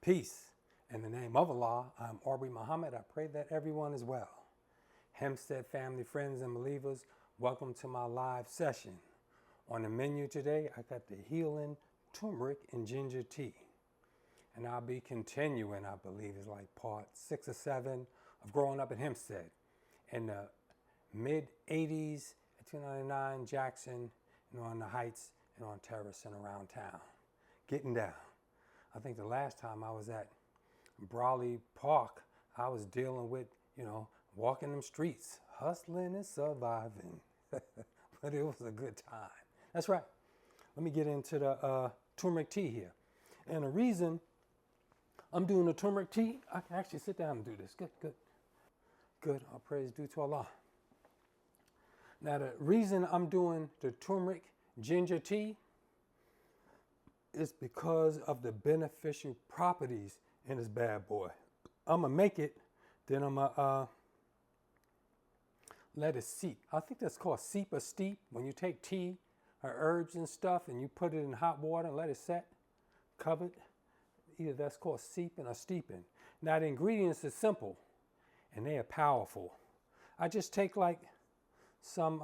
Peace. In the name of Allah, I'm Aubrey Muhammad. I pray that everyone is well. Hemsptead family, friends, and believers, welcome to my live session. On the menu today, I got the healing turmeric and ginger tea. And I'll be continuing, I believe, is like part 6 or 7 of growing up in Hempstead. In the mid-80s, at 299 Jackson, and on the Heights, and on Terrace and around town. Getting down. I think the last time I was at Brawley Park, I was dealing with, walking them streets, hustling and surviving. But it was a good time. That's right. Let me get into the turmeric tea here. And the reason I'm doing the turmeric tea, I can actually sit down and do this. Good. All praise due to Allah. Now, the reason I'm doing the turmeric ginger tea is because of the beneficial properties in this bad boy. I'm going to make it, then I'm going to let it seep. I think that's called seep or steep. When you take tea or herbs and stuff and you put it in hot water and let it set, covered, either that's called seeping or steeping. Now, the ingredients are simple and they are powerful. I just take like some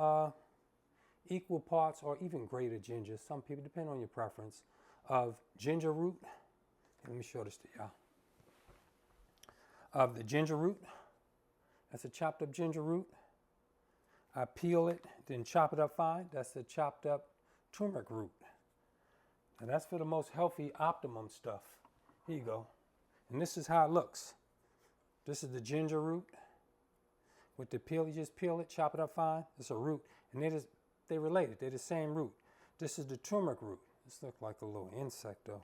equal parts or even greater ginger, some people, depending on your preference, of ginger root. Let me show this to y'all. Of the ginger root, that's a chopped up ginger root. I peel it, then chop it up fine. That's the chopped up turmeric root. And that's for the most healthy, optimum stuff. Here you go. And this is how it looks. This is the ginger root. With the peel, you just peel it, chop it up fine. It's a root. And they're related. They're the same root. This is the turmeric root. This looks like a little insect though.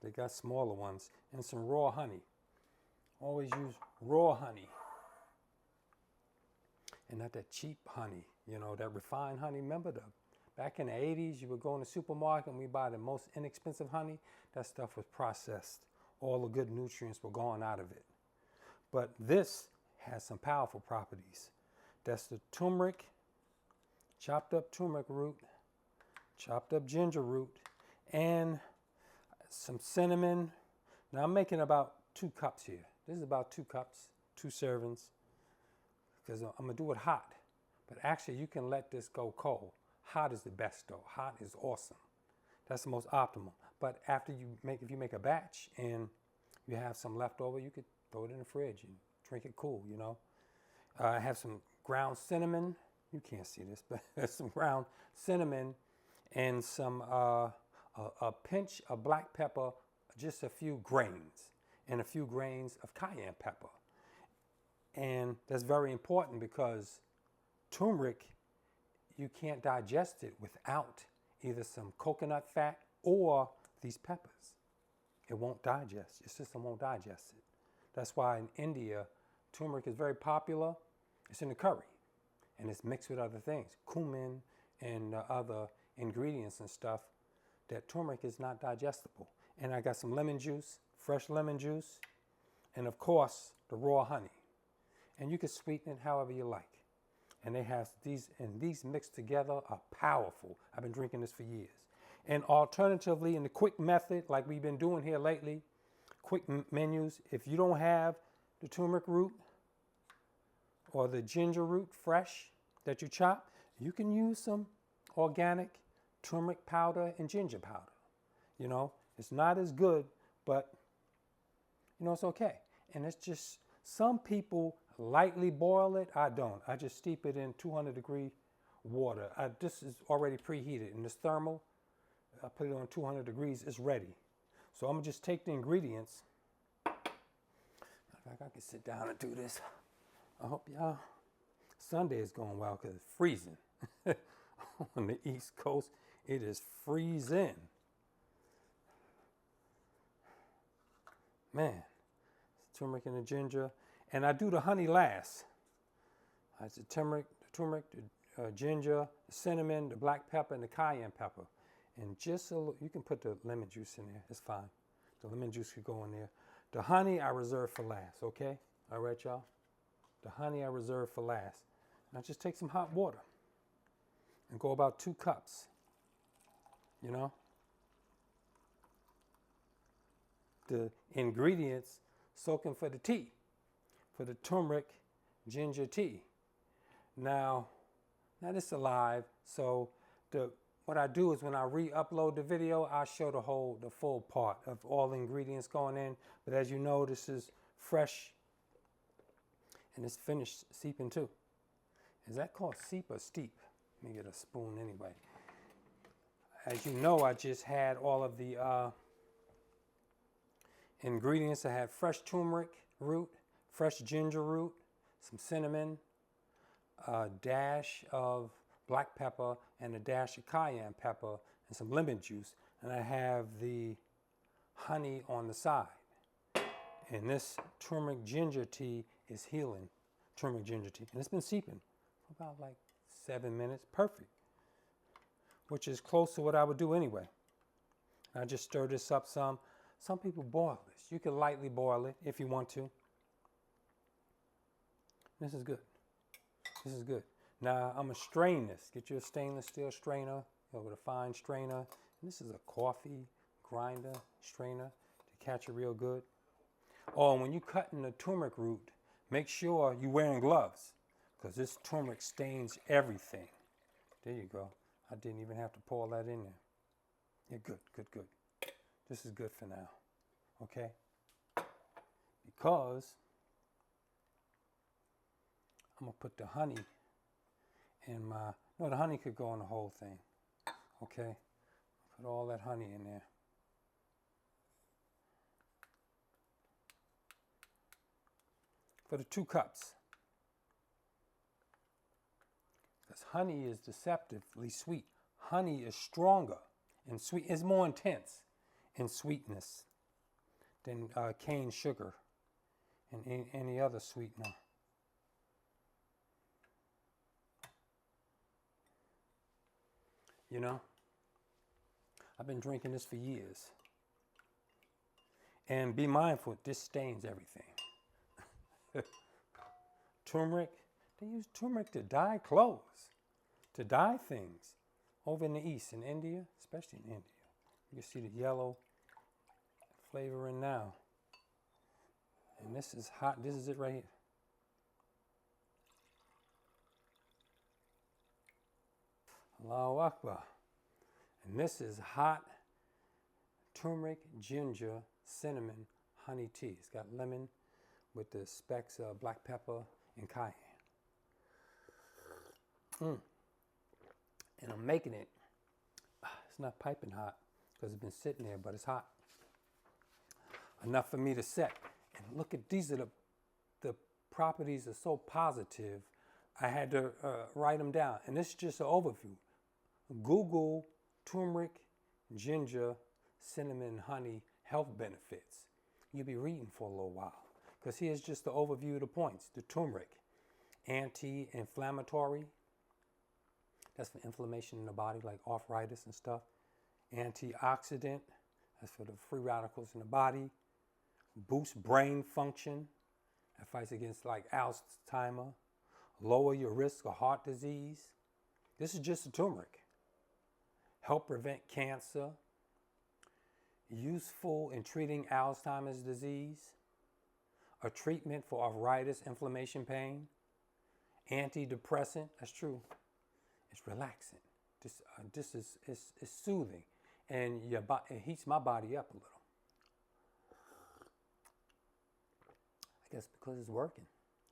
They got smaller ones. And some raw honey. Always use raw honey. And not that cheap honey, that refined honey. Remember back in the 80s, you would go in the supermarket and we buy the most inexpensive honey. That stuff was processed. All the good nutrients were gone out of it. But this has some powerful properties. That's the turmeric, chopped up turmeric root, chopped up ginger root, and some cinnamon. Now I'm making about 2 cups here. This is about 2 cups, 2 servings, because I'm going to do it hot. But actually, you can let this go cold. Hot is the best, though. Hot is awesome. That's the most optimal. But after if you make a batch and you have some left over, you could throw it in the fridge and drink it cool, I have some ground cinnamon. You can't see this, but there's some ground cinnamon and some a pinch of black pepper, just a few grains, and a few grains of cayenne pepper. And that's very important because turmeric, you can't digest it without either some coconut fat or these peppers. It won't digest. Your system won't digest it. That's why in India, turmeric is very popular. It's in the curry, and it's mixed with other things, cumin and other ingredients and stuff, that turmeric is not digestible. And I got some lemon juice, fresh lemon juice, and of course, the raw honey. And you can sweeten it however you like. And they have these mixed together are powerful. I've been drinking this for years. And alternatively, in the quick method, like we've been doing here lately, quick menus, if you don't have the turmeric root or the ginger root fresh that you chop, you can use some organic turmeric powder and ginger powder. It's not as good, but it's okay. And it's just, some people lightly boil it. I don't. I just steep it in 200-degree water. This is already preheated. In this thermal, I put it on 200 degrees. It's ready. So I'm going to just take the ingredients. I can sit down and do this. I hope y'all Sunday is going well because it's freezing. On the East Coast, it is freezing. Man, it's turmeric and the ginger. And I do the honey last. It's the turmeric, the ginger, the cinnamon, the black pepper, and the cayenne pepper. And just a little, you can put the lemon juice in there. It's fine. The lemon juice could go in there. The honey I reserve for last, okay? All right, y'all? The honey I reserve for last. Now just take some hot water and go about 2 cups, the ingredients soaking for the tea, for the turmeric ginger tea. Now this is live, so what I do is when I re-upload the video, I show the full part of all the ingredients going in. But as you know, this is fresh and it's finished seeping too. Is that called seep or steep? Let me get a spoon anyway. As you know, I just had all of the ingredients. I had fresh turmeric root, fresh ginger root, some cinnamon, a dash of black pepper, and a dash of cayenne pepper, and some lemon juice. And I have the honey on the side. And this turmeric ginger tea is healing. Turmeric ginger tea. And it's been seeping for about like 7 minutes. Perfect. Which is close to what I would do anyway. And I just stir this up some. Some people boil this. You can lightly boil it if you want to. This is good. This is good. Now I'm gonna strain this. Get you a stainless steel strainer with a fine strainer. And this is a coffee grinder strainer to catch it real good. Oh, and when you cut in the turmeric root, make sure you're wearing gloves because this turmeric stains everything. There you go. I didn't even have to pour that in there. Yeah, good, good, good. This is good for now. Okay? Because I'm gonna put the honey in my, no, the honey could go in the whole thing. Okay? Put all that honey in there. For the 2 cups. Because honey is deceptively sweet. Honey is stronger and sweet. It's more intense in sweetness than cane sugar and any other sweetener. You know, I've been drinking this for years. And be mindful, this stains everything. Turmeric, they use turmeric to dye clothes, to dye things. Over in the East, in India, especially in India. You can see the yellow flavoring now. And this is hot, this is it right here. Allahu Akbar. And this is hot turmeric, ginger, cinnamon, honey tea. It's got lemon with the specks of black pepper and cayenne. And I'm making it, it's not piping hot because it's been sitting there, but it's hot. Enough for me to set. And look at, these are the properties are so positive, I had to write them down. And this is just an overview. Google turmeric, ginger, cinnamon, honey, health benefits. You'll be reading for a little while. Because here's just the overview of the points. The turmeric, anti-inflammatory. That's for inflammation in the body, like arthritis and stuff. Antioxidant, that's for the free radicals in the body. Boost brain function. That fights against like Alzheimer's. Lower your risk of heart disease. This is just the turmeric. Help prevent cancer. Useful in treating Alzheimer's disease. A treatment for arthritis, inflammation, pain. Antidepressant, that's true. It's relaxing. This is soothing. And it heats my body up a little. I guess because it's working,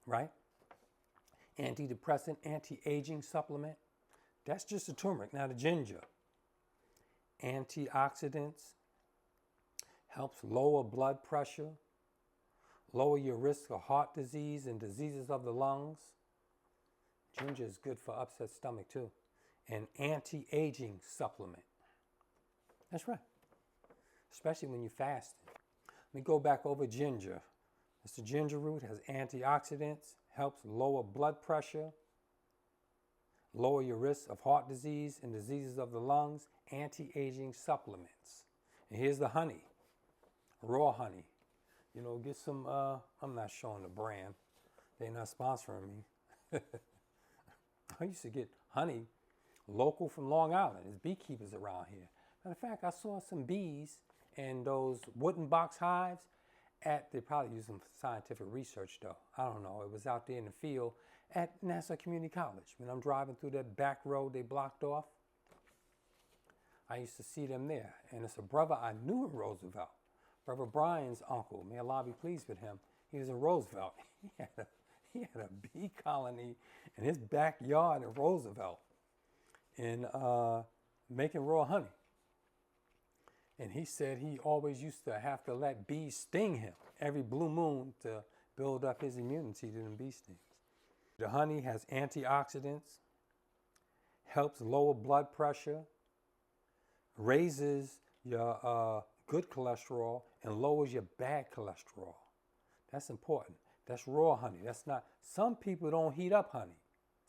right? Antidepressant, anti-aging supplement. That's just the turmeric. Now the ginger. Antioxidants. Helps lower blood pressure. Lower your risk of heart disease and diseases of the lungs. Ginger is good for upset stomach too. An anti-aging supplement. That's right. Especially when you're fasting. Let me go back over ginger. It's the ginger root, has antioxidants, helps lower blood pressure, lower your risk of heart disease and diseases of the lungs, anti-aging supplements. And here's the honey, raw honey. You know, get some, I'm not showing the brand. They're not sponsoring me. I used to get honey local from Long Island. There's beekeepers around here. Matter of fact, I saw some bees in those wooden box hives they probably use them for scientific research though. I don't know. It was out there in the field at Nassau Community College. When I'm driving through that back road they blocked off, I used to see them there. And it's a brother I knew in Roosevelt. Brother Brian's uncle, may Allah be pleased with him, he was in Roosevelt. He had a bee colony in his backyard in Roosevelt and making raw honey. And he said he always used to have to let bees sting him every blue moon to build up his immunity to them bee stings. The honey has antioxidants, helps lower blood pressure, raises your good cholesterol, and lowers your bad cholesterol. That's important. That's raw honey. That's not, some people don't heat up honey.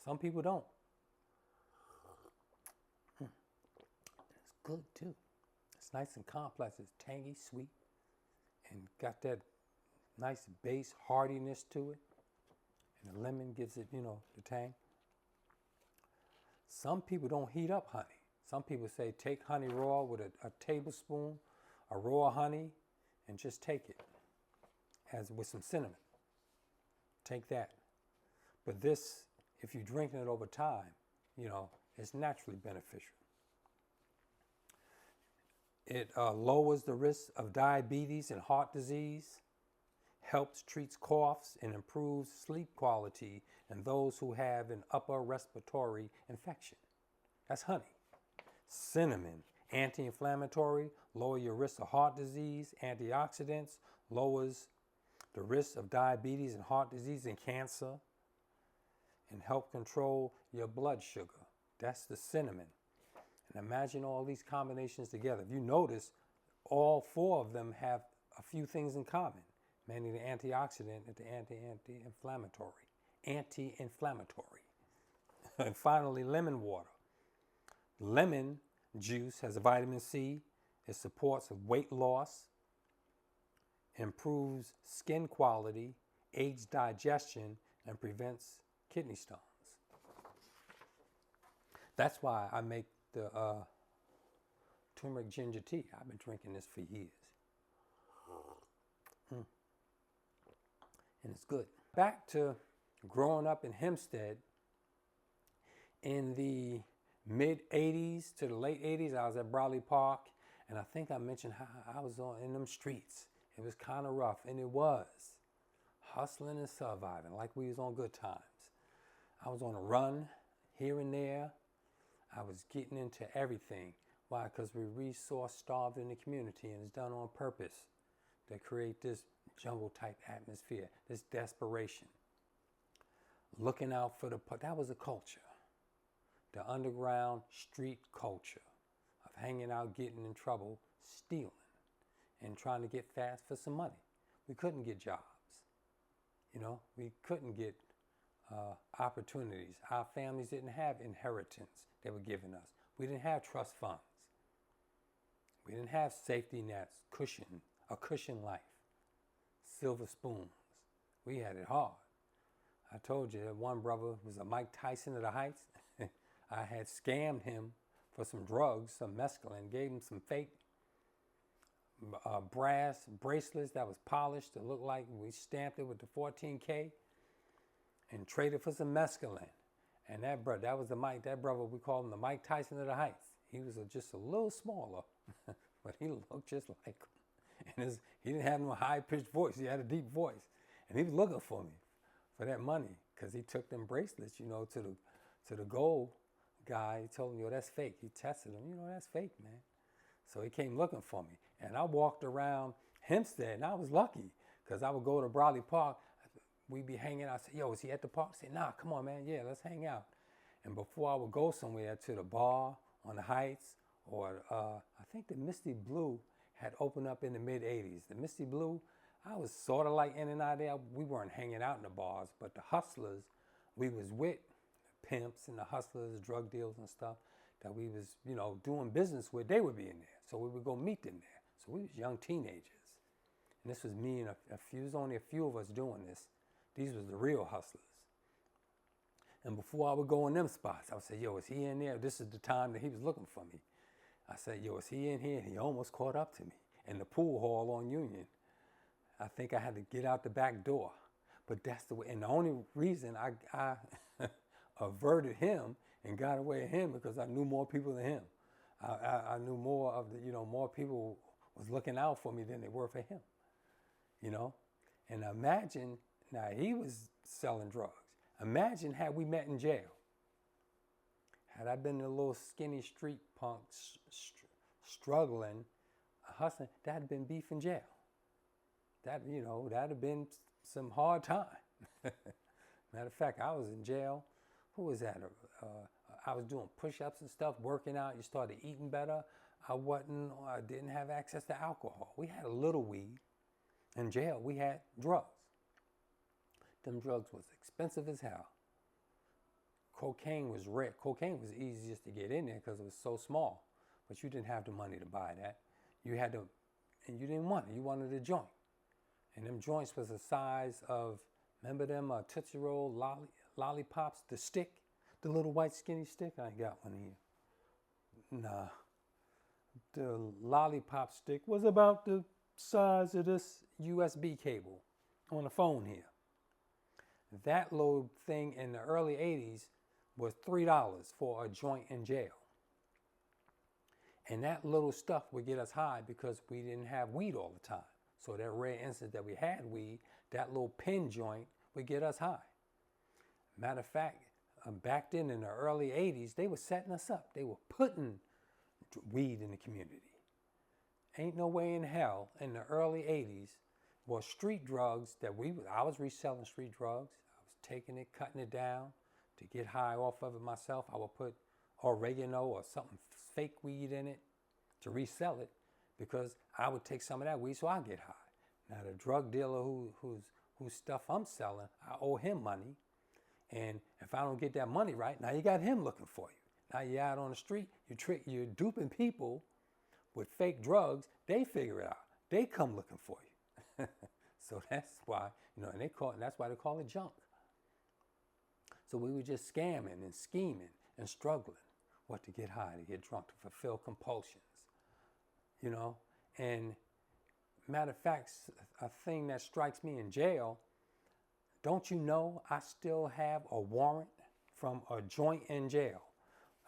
Some people don't. It's good too. It's nice and complex. It's tangy, sweet, and got that nice base hardiness to it. And the lemon gives it, the tang. Some people don't heat up honey. Some people say take honey raw with a tablespoon of raw honey and just take it as with some cinnamon. Take that. But this, if you're drinking it over time, it's naturally beneficial. It lowers the risk of diabetes and heart disease, helps treats coughs, and improves sleep quality in those who have an upper respiratory infection. That's honey. Cinnamon, anti-inflammatory, lower your risk of heart disease. Antioxidants, lowers the risk of diabetes and heart disease and cancer, and help control your blood sugar. That's the cinnamon. And imagine all these combinations together. If you notice, all four of them have a few things in common, mainly the antioxidant and the anti-inflammatory. And finally, lemon water. Lemon juice has vitamin C. It supports weight loss, improves skin quality, aids digestion, and prevents kidney stones. That's why I make the turmeric ginger tea. I've been drinking this for years. And it's good. Back to growing up in Hemsptead. In the mid-'80s to the late '80s, I was at Browley Park, and I think I mentioned how I was in them streets. It was kind of rough, and it was. Hustling and surviving like we was on good times. I was on a run here and there. I was getting into everything. Why? Because we're resource-starved in the community, and it's done on purpose to create this jungle-type atmosphere, this desperation. Looking out for that was a culture. The underground street culture of hanging out, getting in trouble, stealing, and trying to get fast for some money. We couldn't get jobs. We couldn't get opportunities. Our families didn't have inheritance they were giving us. We didn't have trust funds. We didn't have safety nets, a cushion life, silver spoons. We had it hard. I told you that one brother was a Mike Tyson of the Heights. I had scammed him for some drugs, some mescaline, gave him some fake brass bracelets that was polished to look like we stamped it with the 14K and traded for some mescaline. And that brother, that brother, we called him the Mike Tyson of the Heights. He was just a little smaller, but he looked just like him. And he didn't have no high-pitched voice. He had a deep voice. And he was looking for me for that money because he took them bracelets, to the gold guy. He told him, that's fake. He tested him, that's fake, man. So he came looking for me. And I walked around Hempstead, and I was lucky because I would go to Browley Park. We'd be hanging out. I said, is he at the park? I said, nah, come on, man. Yeah, let's hang out. And before I would go somewhere to the bar on the Heights, or I think the Misty Blue had opened up in the mid-'80s. The Misty Blue, I was sort of like in and out there. We weren't hanging out in the bars, but the hustlers, we was with the pimps and the hustlers, drug dealers and stuff that we was, doing business with. They would be in there. So we would go meet them there. So we was young teenagers. And this was me and there's only a few of us doing this. These was the real hustlers. And before I would go in them spots, I would say, is he in there? This is the time that he was looking for me. I said, is he in here? And he almost caught up to me. in the pool hall on Union. I think I had to get out the back door. But that's the way. And the only reason I averted him and got away with him because I knew more people than him. I knew more of the, more people was looking out for me than they were for him, And imagine, now he was selling drugs. Imagine had we met in jail. Had I been a little skinny street punk struggling, hustling, that'd have been beef in jail. That'd have been some hard time. Matter of fact, I was in jail. Who was that? I was doing push-ups and stuff, working out. You started eating better. I didn't have access to alcohol. We had a little weed. In jail, we had drugs. Them drugs was expensive as hell. Cocaine was rare. Cocaine was easiest to get in there because it was so small. But you didn't have the money to buy that. You had to, and you didn't want it. You wanted a joint. And them joints was the size of, remember them Tootsie Roll lollipops, the stick? The little white skinny stick? I ain't got one here. Nah. The lollipop stick was about the size of this USB cable on the phone here. That little thing in the early 80s was $3 for a joint in jail. And that little stuff would get us high because we didn't have weed all the time. So that rare instance that we had weed, that little pin joint would get us high. Matter of fact, back then in the early 80s, they were setting us up. They were putting weed in the community. Ain't no way in hell in the early 80s was street drugs that I was reselling street drugs. I was taking it, cutting it down to get high off of it myself. I would put oregano or something fake weed in it to resell it because I would take some of that weed so I get high. Now the drug dealer whose stuff I'm selling, I owe him money. And if I don't get that money right, now you got him looking for you. Now you're out on the street, you're duping people with fake drugs. They figure it out. They come looking for you. So that's why, and that's why they call it junk. So we were just scamming and scheming and struggling. What to get high, to get drunk, to fulfill compulsions. And matter of fact, a thing that strikes me in jail, don't you know I still have a warrant from a joint in jail?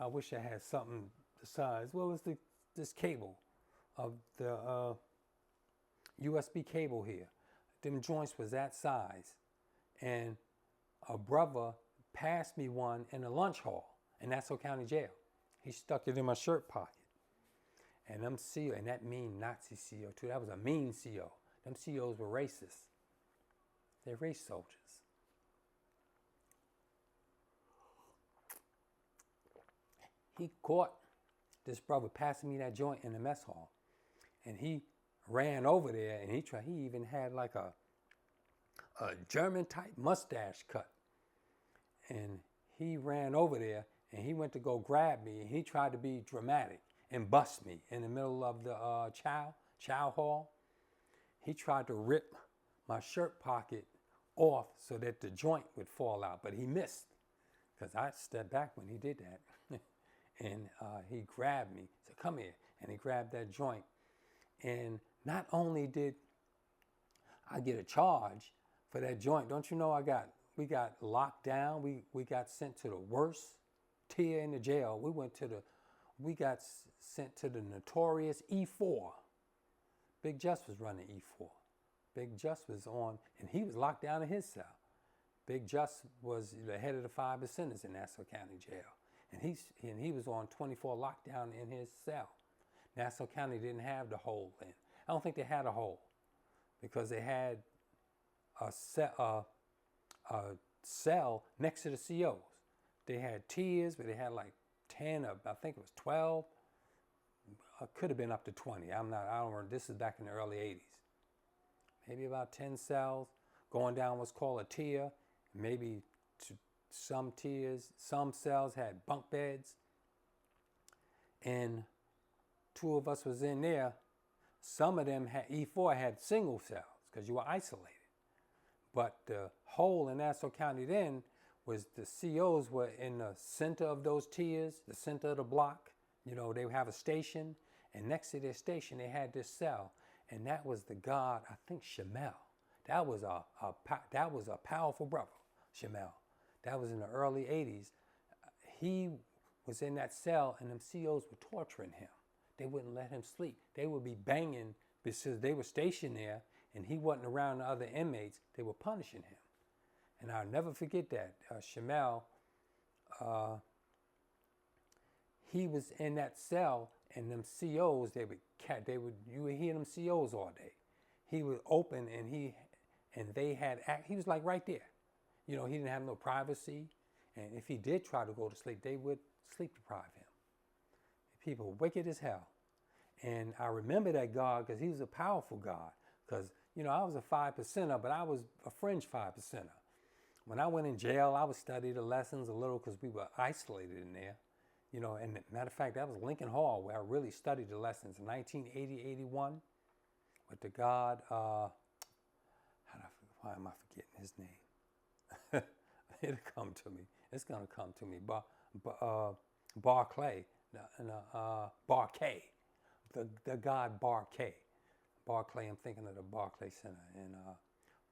I wish I had something the size. What was this cable of the USB cable here? Them joints was that size. And a brother passed me one in a lunch hall in Nassau County Jail. He stuck it in my shirt pocket. And them CO, and that mean Nazi CO too. That was a mean CO. Them COs were racist. They're race soldiers. He caught this brother passing me that joint in the mess hall. And he ran over there and he even had like a German type mustache cut. And he ran over there and he went to go grab me and he tried to be dramatic and bust me in the middle of the chow hall. He tried to rip my shirt pocket off so that the joint would fall out, but he missed because I stepped back when he did that. And he grabbed me, said, "Come here," and he grabbed that joint. And not only did I get a charge for that joint, don't you know we got locked down. We got sent to the worst tier in the jail. We got sent to the notorious E4. Big Just was running E4. Big Just was on, and he was locked down in his cell. Big Just was the head of the 5 percenters in Nassau County Jail. And he was on 24 lockdown in his cell. Nassau County didn't have the hole in. I don't think they had a hole because they had a cell next to the COs. They had tiers where they had like 10 or I think it was 12. Could have been up to 20. I don't remember. This is back in the early 80s. Maybe about 10 cells going down what's called a tier. Maybe some tiers, some cells had bunk beds. And 2 of us was in there. Some of them E4 had single cells because you were isolated. But the hole in Nassau County then was the COs were in the center of those tiers, the center of the block. They would have a station, and next to their station, they had this cell. and that was the god, I think, Shemel. That was a powerful brother, Shemel. That was in the early 80s. He was in that cell, and them COs were torturing him. They wouldn't let him sleep. They would be banging because they were stationed there, and he wasn't around the other inmates. They were punishing him. And I'll never forget that. Shemel, he was in that cell, and them COs, you would hear them COs all day. He was open, and he was like right there. You know, he didn't have no privacy, and if he did try to go to sleep, they would sleep deprive him. People were wicked as hell. And I remember that God because he was a powerful God. Because, you know, I was a 5%er, but I was a fringe 5%er. When I went in jail, I would study the lessons a little because we were isolated in there. You know, and matter of fact, that was Lincoln Hall where I really studied the lessons in 1980-81 with the God, why am I forgetting his name? It'll come to me. It's going to come to me. Barclay. Barclay, the god Barclay. Barclay, I'm thinking of the Barclay Center in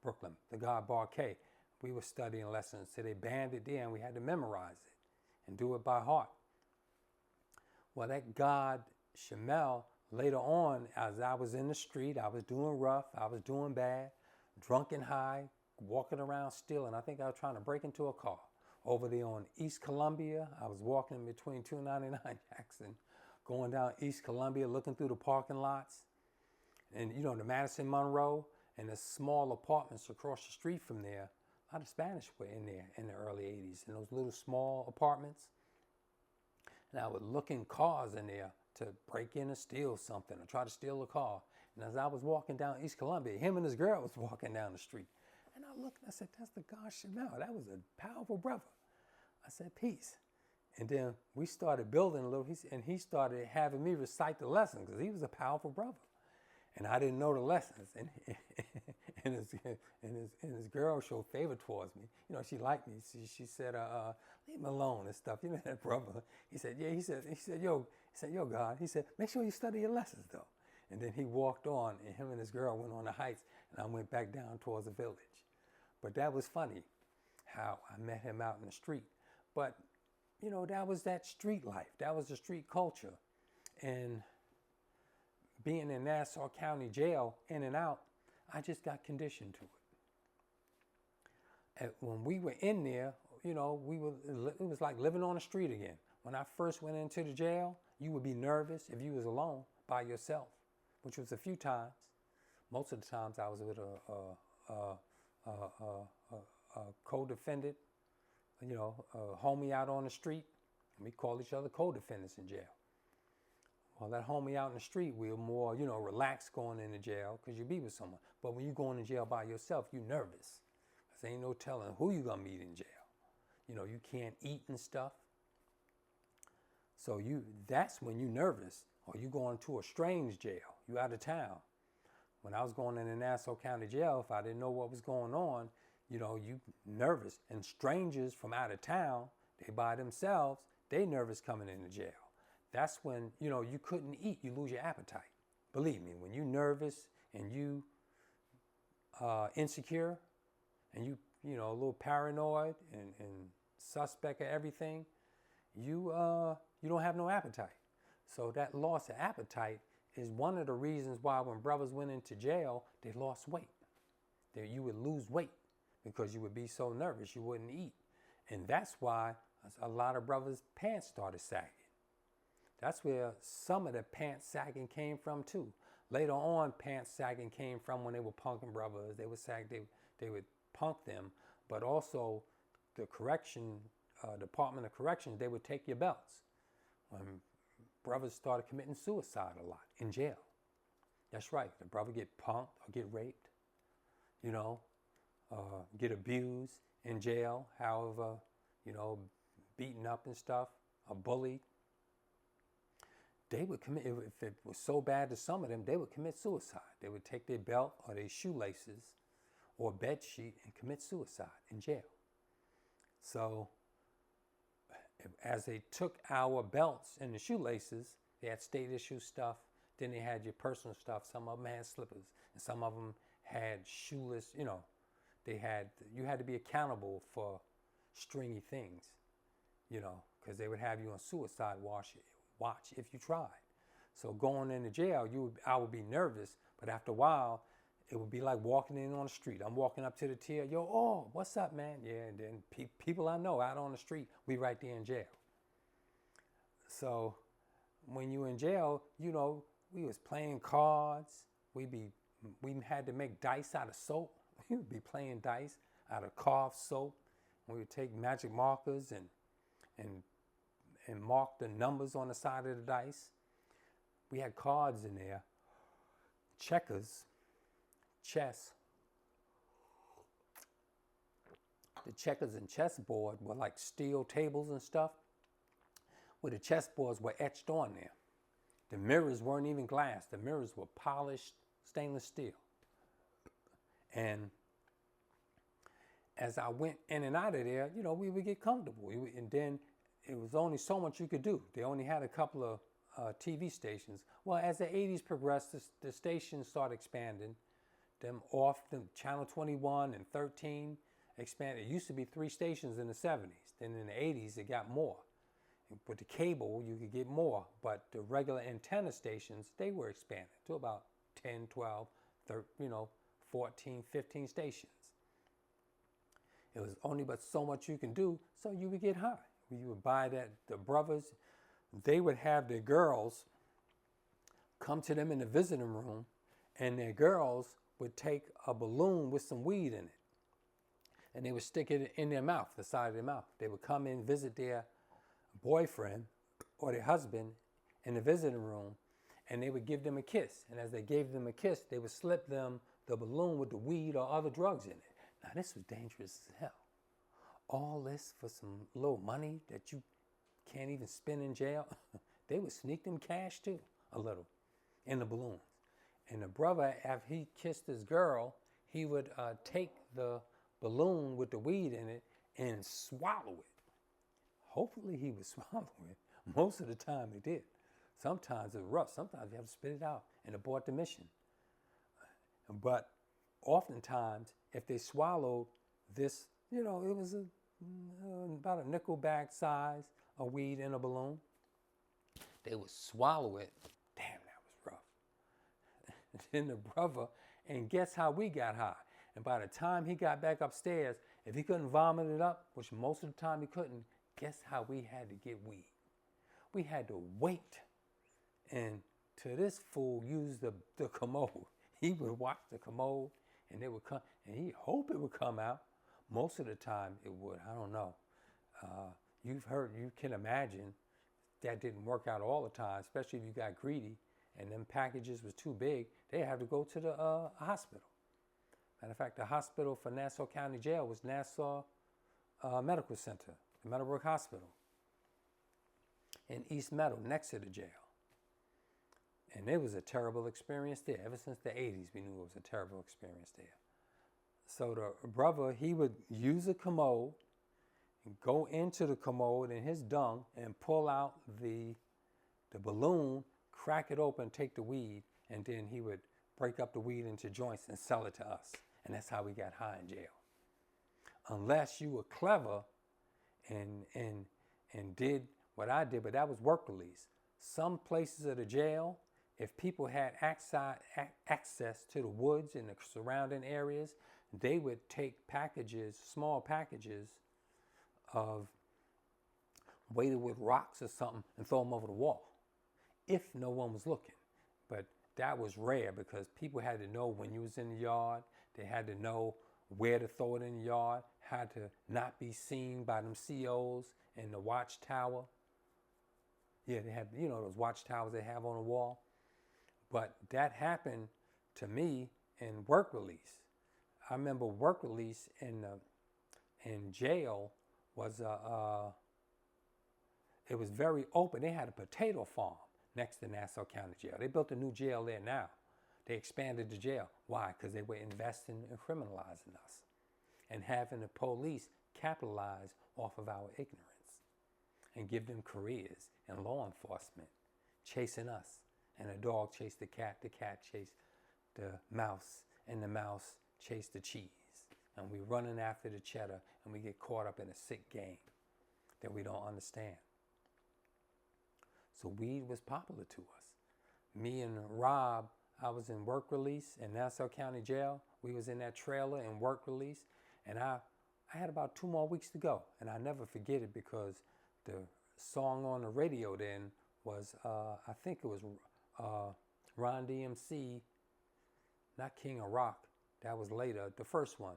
Brooklyn. The god Barclay. We were studying lessons, so they banned it there, and we had to memorize it and do it by heart. Well, that god Shemel, later on, as I was in the street, I was doing rough, I was doing bad, drunk and high, walking around stealing. I think I was trying to break into a car. Over there on East Columbia, I was walking between 299 Jackson, going down East Columbia, looking through the parking lots. And, you know, the Madison Monroe and the small apartments across the street from there, a lot of Spanish were in there in the early 80s, in those little small apartments. And I would look in cars in there to break in and steal something or try to steal a car. And as I was walking down East Columbia, him and his girl was walking down the street. And I looked and I said, that's the God Shemel. That was a powerful brother. I said, peace. And then we started building a little, and he started having me recite the lessons because he was a powerful brother. And I didn't know the lessons. And his girl showed favor towards me. You know, she liked me. She said, leave him alone and stuff. You know, that brother. He said, yeah, he said, yo, God. He said, make sure you study your lessons, though. And then he walked on, and him and his girl went on the heights, and I went back down towards the village. But that was funny, how I met him out in the street. But, you know, that was that street life. That was the street culture. And being in Nassau County Jail, in and out, I just got conditioned to it. And when we were in there, you know, it was like living on the street again. When I first went into the jail, you would be nervous if you was alone by yourself, which was a few times. Most of the times I was with a co-defendant, you know, a homie out on the street. We call each other co-defendants in jail. Well, that homie out in the street, we were more, you know, relaxed going into jail because you be with someone. But when you go into jail by yourself, you nervous. Because ain't no telling who you going to meet in jail. You know, you can't eat and stuff. So that's when you nervous. Or you going to a strange jail. You out of town. When I was going into Nassau County Jail, if I didn't know what was going on, you know, you nervous. And strangers from out of town, they by themselves, they nervous coming into jail. That's when, you know, you couldn't eat. You lose your appetite. Believe me, when you nervous and you insecure and you know, a little paranoid and suspect of everything, you don't have no appetite. So that loss of appetite is one of the reasons why when brothers went into jail, they lost weight. You would lose weight because you would be so nervous you wouldn't eat. And that's why a lot of brothers' pants started sagging. That's where some of the pants sagging came from too. Later on, pants sagging came from when they were punking brothers. They would sag, they would punk them, but also the Department of Corrections, they would take your belts. When brothers started committing suicide a lot in jail. That's right, the brother get punked or get raped, you know, get abused in jail, however, you know, beaten up and stuff, or bullied. They would commit, if it was so bad to some of them, they would commit suicide. They would take their belt or their shoelaces or bed sheet and commit suicide in jail. So as they took our belts and the shoelaces, they had state issue stuff, Then they had your personal stuff. Some of them had slippers, and some of them had shoeless. You had to be accountable for stringy things, because they would have you on suicide watch if you tried. So going into jail, I would be nervous, but after a while, it would be like walking in on the street. I'm walking up to the tier, what's up, man? Yeah, and then people I know out on the street, we right there in jail. So when you in jail, we was playing cards. We had to make dice out of soap. We would be playing dice out of carved soap. We would take magic markers and mark the numbers on the side of the dice. We had cards in there, checkers, chess. The checkers and chessboard were like steel tables and stuff, where the chessboards were etched on there. The mirrors weren't even glass. The mirrors were polished stainless steel. And as I went in and out of there, we would get comfortable. And then it was only so much you could do. They only had a couple of TV stations. Well, as the 80s progressed, the stations started expanding. Channel 21 and 13 expanded. It used to be 3 stations in the 70s. Then in the 80s, it got more. With the cable, you could get more. But the regular antenna stations, they were expanded to about 10, 12, 13, 14, 15 stations. It was only but so much you can do, so you would get high. You would buy that. The brothers, they would have their girls come to them in the visiting room, and their girls would take a balloon with some weed in it, and they would stick it in their mouth, the side of their mouth. They would come in, visit their boyfriend or their husband in the visiting room, and they would give them a kiss. And as they gave them a kiss, they would slip them the balloon with the weed or other drugs in it. Now, this was dangerous as hell. All this for some little money that you can't even spend in jail. They would sneak them cash too, a little, in the balloons. And the brother, after he kissed his girl, he would take the balloon with the weed in it and swallow it. Hopefully he would swallow it. Most of the time he did. Sometimes it was rough. Sometimes you have to spit it out and abort the mission. But oftentimes, if they swallowed this, it was about a nickel bag size of weed in a balloon, they would swallow it. Damn, that was rough. And then the brother, and guess how we got high? And by the time he got back upstairs, if he couldn't vomit it up, which most of the time he couldn't, guess how we had to get weed? We had to wait. And to this fool use the commode. He would watch the commode, and they would come, and he'd hope it would come out. Most of the time it would. I don't know. You can imagine that didn't work out all the time, especially if you got greedy and them packages was too big. They had to go to the hospital. Matter of fact, the hospital for Nassau County Jail was Nassau Medical Center, the Meadowbrook Hospital in East Meadow, next to the jail. And it was a terrible experience there. Ever since the 80s, we knew it was a terrible experience there. So the brother, he would use a commode, and go into the commode in his dung and pull out the balloon, crack it open, take the weed, and then he would break up the weed into joints and sell it to us. And that's how we got high in jail. Unless you were clever and did what I did, but that was work release. Some places of the jail, if people had access to the woods and the surrounding areas, they would take packages, small packages of weighted with rocks or something and throw them over the wall if no one was looking. But that was rare because people had to know when you was in the yard. They had to know where to throw it in the yard, how to not be seen by them COs in the watchtower. Yeah, they had, those watchtowers they have on the wall. But that happened to me in work release. I remember work release in jail was it was very open. They had a potato farm next to Nassau County Jail. They built a new jail there now. They expanded the jail. Why? Because they were investing in criminalizing us and having the police capitalize off of our ignorance and give them careers in law enforcement, chasing us and the dog chased the cat chased the mouse, and the mouse chased the cheese. And we running after the cheddar, and we get caught up in a sick game that we don't understand. So weed was popular to us. Me and Rob, I was in work release in Nassau County Jail. We was in that trailer in work release, and I had about 2 more weeks to go, and I never forget it because the song on the radio then was, I think it was Run DMC, not King of Rock, that was later, the first one.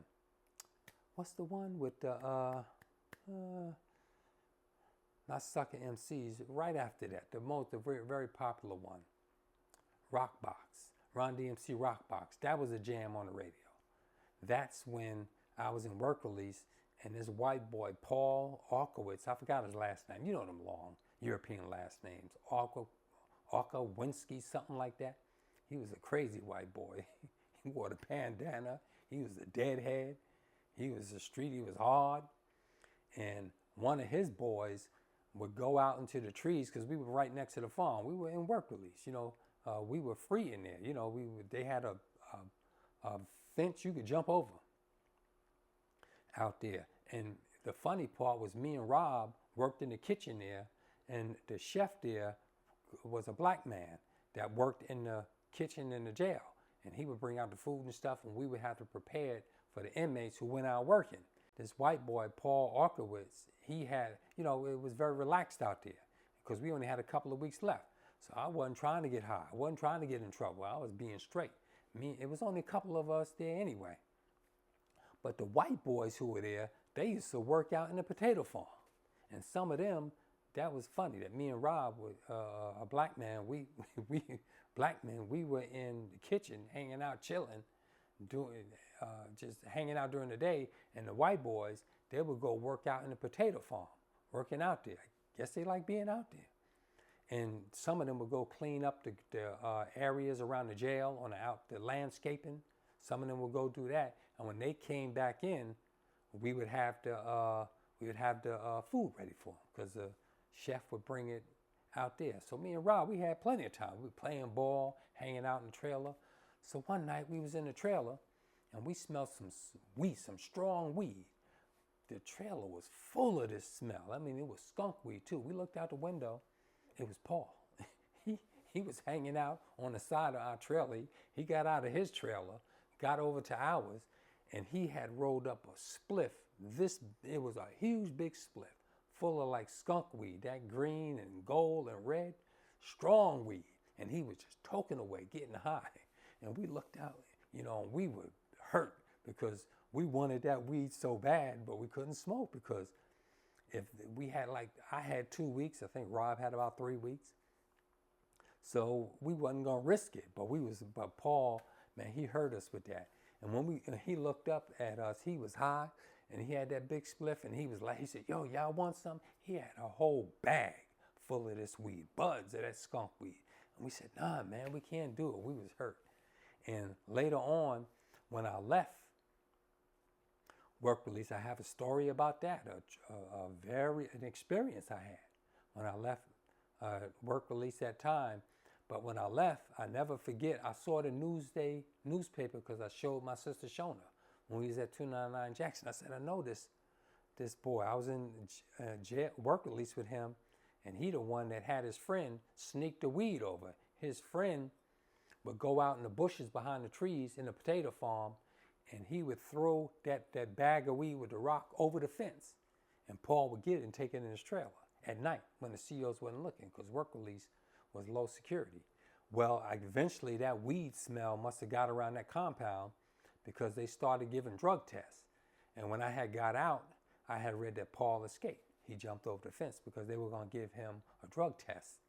What's the one with the, not Sucker MCs, right after that, the very, very popular one, Rockbox, Run DMC Rockbox, that was a jam on the radio. That's when I was in work release, and this white boy, Paul Orkowitz, I forgot his last name, you know them long European last names, Orkowinski, something like that. He was a crazy white boy. He wore the bandana, he was a deadhead, he was a street, he was hard, and one of his boys would go out into the trees because we were right next to the farm. We were in work release, you know, we were free in there, you know, they had a fence you could jump over out there. And the funny part was me and Rob worked in the kitchen there, and the chef there was a black man that worked in the kitchen in the jail, and he would bring out the food and stuff, and we would have to prepare it for the inmates who went out working. This white boy, Paul Orkowitz, he had, you know, it was very relaxed out there because we only had a couple of weeks left. So I wasn't trying to get high. I wasn't trying to get in trouble. I was being straight. It was only a couple of us there anyway. But the white boys who were there, they used to work out in the potato farm. And some of them, that was funny that me and Rob, a black man, we were in the kitchen hanging out, chilling, just hanging out during the day. And the white boys, they would go work out in the potato farm, working out there. I guess they like being out there. And some of them would go clean up the areas around the jail on the landscaping. Some of them would go do that. And when they came back in, we would have the food ready for them because the chef would bring it out there. So me and Rob, we had plenty of time. We were playing ball, hanging out in the trailer. So one night we was in the trailer and we smelled some strong weed. The trailer was full of this smell. I mean, it was skunk weed too. We looked out the window. It was Paul. He was hanging out on the side of our trailer. He got out of his trailer, got over to ours, and he had rolled up a spliff. It was a huge big spliff full of like skunk weed, that green and gold and red, strong weed. And he was just toking away, getting high. And we looked out, you know, and we were hurt because we wanted that weed so bad, but we couldn't smoke because if we had I had 2 weeks, I think Rob had about 3 weeks. So we wasn't gonna risk it, but Paul, man, he hurt us with that. And when he looked up at us, he was high and he had that big spliff and he said, yo, y'all want some? He had a whole bag full of this weed, buds of that skunk weed. And we said, nah, man, we can't do it. We was hurt. And later on, when I left work release, I have a story about that, an experience I had when I left work release that time. But when I left, I never forget, I saw the Newsday newspaper because I showed my sister Shona when we was at 299 Jackson. I said, I know this boy. I was in jail, work release with him, and he the one that had his friend sneak the weed over. His friend would go out in the bushes behind the trees in the potato farm, and he would throw that bag of weed with the rock over the fence. And Paul would get it and take it in his trailer at night when the COs wasn't looking because work release was low security. Well, eventually that weed smell must have got around that compound because they started giving drug tests. And when I had got out, I had read that Paul escaped. He jumped over the fence because they were going to give him a drug test.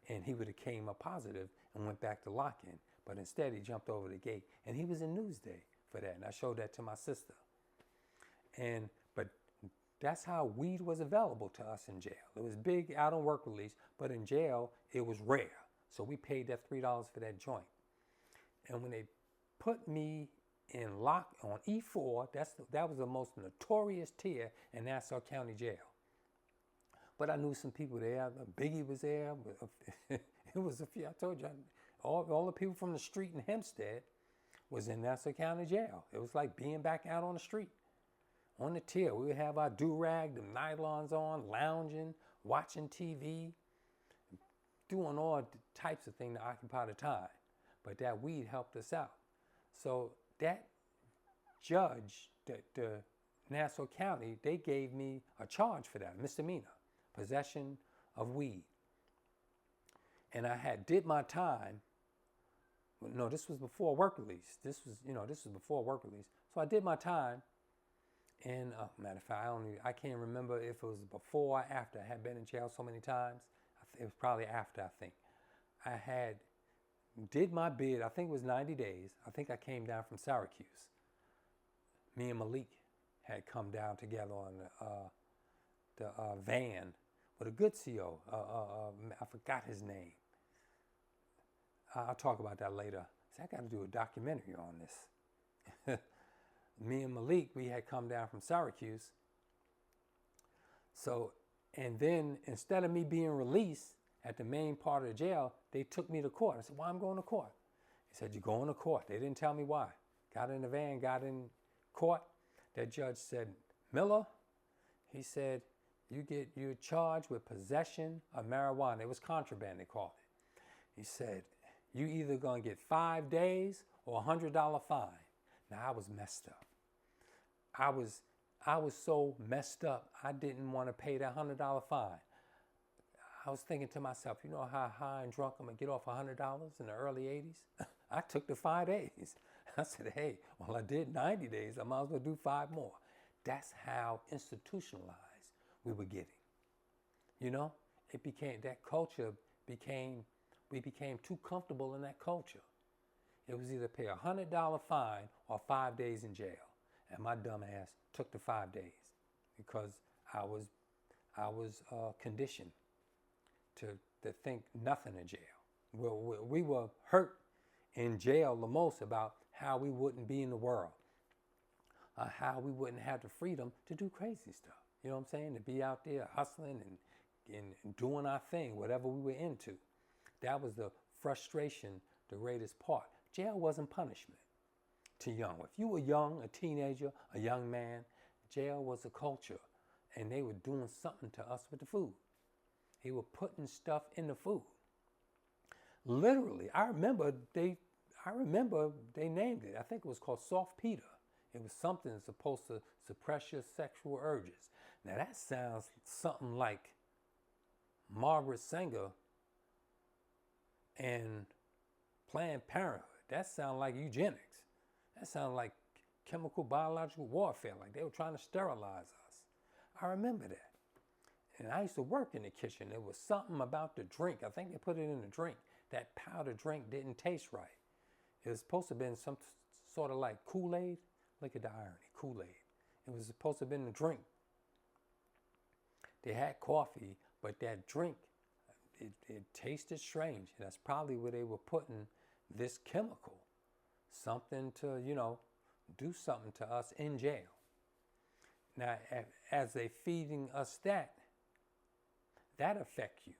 And he would have came up positive and went back to lock-in. But instead, he jumped over the gate. And he was in Newsday for that. And I showed that to my sister. But that's how weed was available to us in jail. It was big out on work release, but in jail, it was rare. So we paid that $3 for that joint. And when they put me in lock on E4, that was the most notorious tier in Nassau County Jail. But I knew some people there. Biggie was there. It It was a few. I told you, all the people from the street in Hempstead was in Nassau County Jail. It was like being back out on the street, on the tier. We would have our do-rag, the nylons on, lounging, watching TV, doing all types of things to occupy the time. But that weed helped us out. So that judge, the Nassau County, they gave me a charge for that, misdemeanor, possession of weed. And I did my time. No, this was before work release. This was before work release. So I did my time. And matter of fact, I can't remember if it was before or after. I had been in jail so many times. It was probably after, I think. I did my bid. I think it was 90 days. I think I came down from Syracuse. Me and Malik had come down together on the van with a good CO. I forgot his name. I'll talk about that later. See, I got to do a documentary on this. Me and Malik, we had come down from Syracuse. So, and then instead of me being released at the main part of the jail, they took me to court. I said, why I'm going to court? He said, you're going to court. They didn't tell me why. Got in the van, got in court. That judge said, Miller, he said, you're charged with possession of marijuana. It was contraband, they called it. He said, you either going to get 5 days or $100 fine. Now, I was messed up. I was so messed up, I didn't want to pay that $100 fine. I was thinking to myself, you know how high and drunk I'm going to get off $100 in the early 80s? I took the 5 days. I said, hey, well, I did 90 days. I might as well do 5 more. That's how institutionalized we were getting. You know, that culture we became too comfortable in that culture. It was either pay a $100 fine or 5 days in jail. And my dumb ass took the 5 days because I was conditioned to think nothing in jail. We were hurt in jail the most about how we wouldn't be in the world, how we wouldn't have the freedom to do crazy stuff. You know what I'm saying? To be out there hustling and doing our thing, whatever we were into. That was the frustration, the greatest part. Jail wasn't punishment to young. If you were young, a teenager, a young man, jail was a culture. And they were doing something to us with the food. They were putting stuff in the food. Literally, I remember they named it. I think it was called soft Peter. It was something supposed to suppress your sexual urges. Now that sounds something like Margaret Sanger and Planned Parenthood. That sounds like eugenics. That sounds like chemical biological warfare, like they were trying to sterilize us. I remember that. And I used to work in the kitchen. There was something about the drink. I think they put it in the drink. That powder drink didn't taste right. It was supposed to have been some sort of like Kool-Aid. Look at the irony, Kool-Aid. It was supposed to have been the drink. They had coffee, but that drink, it tasted strange. That's probably where they were putting this chemical. Something to, do something to us in jail. Now, as they feeding us that affect you.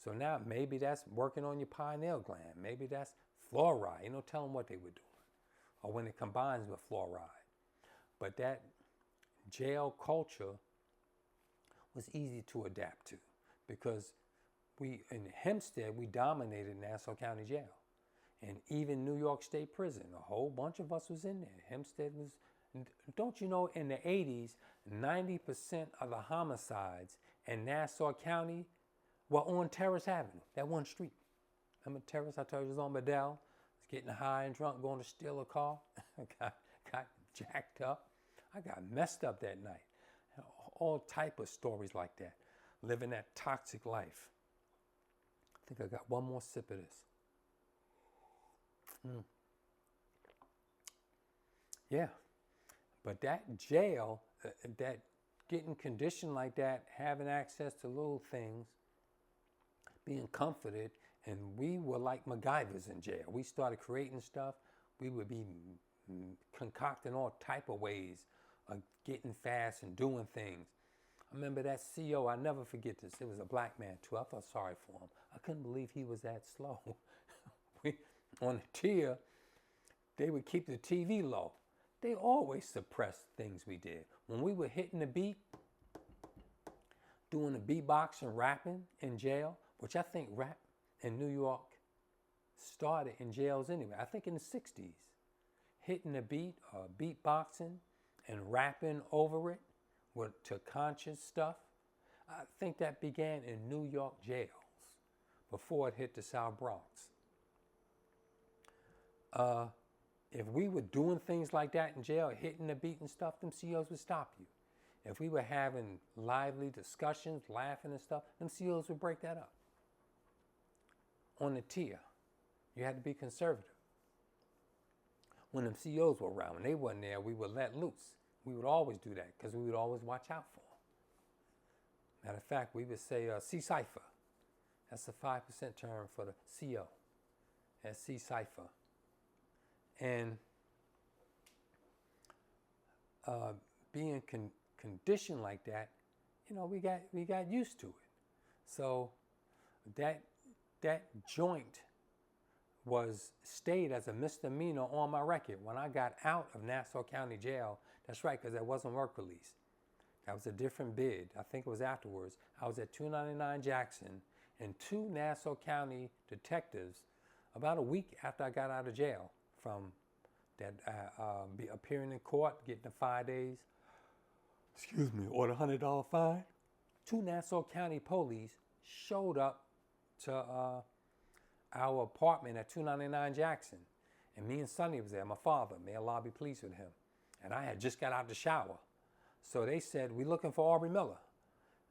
So now maybe that's working on your pineal gland. Maybe that's fluoride. Tell them what they were doing. Or when it combines with fluoride. But that jail culture was easy to adapt to because in Hempstead, we dominated Nassau County Jail. And even New York State Prison, a whole bunch of us was in there. Hempstead was, don't you know, in the 80s, 90% of the homicides in Nassau County were on Terrace Avenue, that one street. Remember Terrace? I told you it was on Bedell. Was getting high and drunk, going to steal a car. got jacked up. I got messed up that night. All type of stories like that. Living that toxic life. I think I got one more sip of this. Yeah, but that jail, that getting conditioned like that, having access to little things, being comforted, and we were like MacGyvers in jail. We started creating stuff. We would be concocting all type of ways of getting fast and doing things. I remember that CO, I never forget this. It was a black man too. I felt sorry for him. I couldn't believe he was that slow. On the tier, they would keep the TV low. They always suppressed things we did. When we were hitting the beat, doing the beatbox and rapping in jail, which I think rap in New York started in jails anyway. I think in the 60s, hitting the beat, beatboxing and rapping over it to conscious stuff. I think that began in New York jails before it hit the South Bronx. If we were doing things like that in jail, hitting the beat and stuff, them COs would stop you. If we were having lively discussions, laughing and stuff, them COs would break that up. On the tier, you had to be conservative. When them COs were around, when they wasn't there, we would let loose. We would always do that because we would always watch out for them. Matter of fact, we would say C-cipher. That's the 5% term for the CO. That's C-cipher. And being conditioned like that, you know, we got used to it. So that joint stayed as a misdemeanor on my record when I got out of Nassau County Jail. That's right, because that wasn't work release. That was a different bid. I think it was afterwards. I was at 299 Jackson, and 2 Nassau County detectives, about a week after I got out of jail from that, appearing in court, getting the 5 days, or the $100 fine. 2 Nassau County police showed up to our apartment at 299 Jackson. And me and Sonny was there, my father. May Allah be pleased with him. And I had just got out the shower. So they said, "We're looking for Aubrey Miller."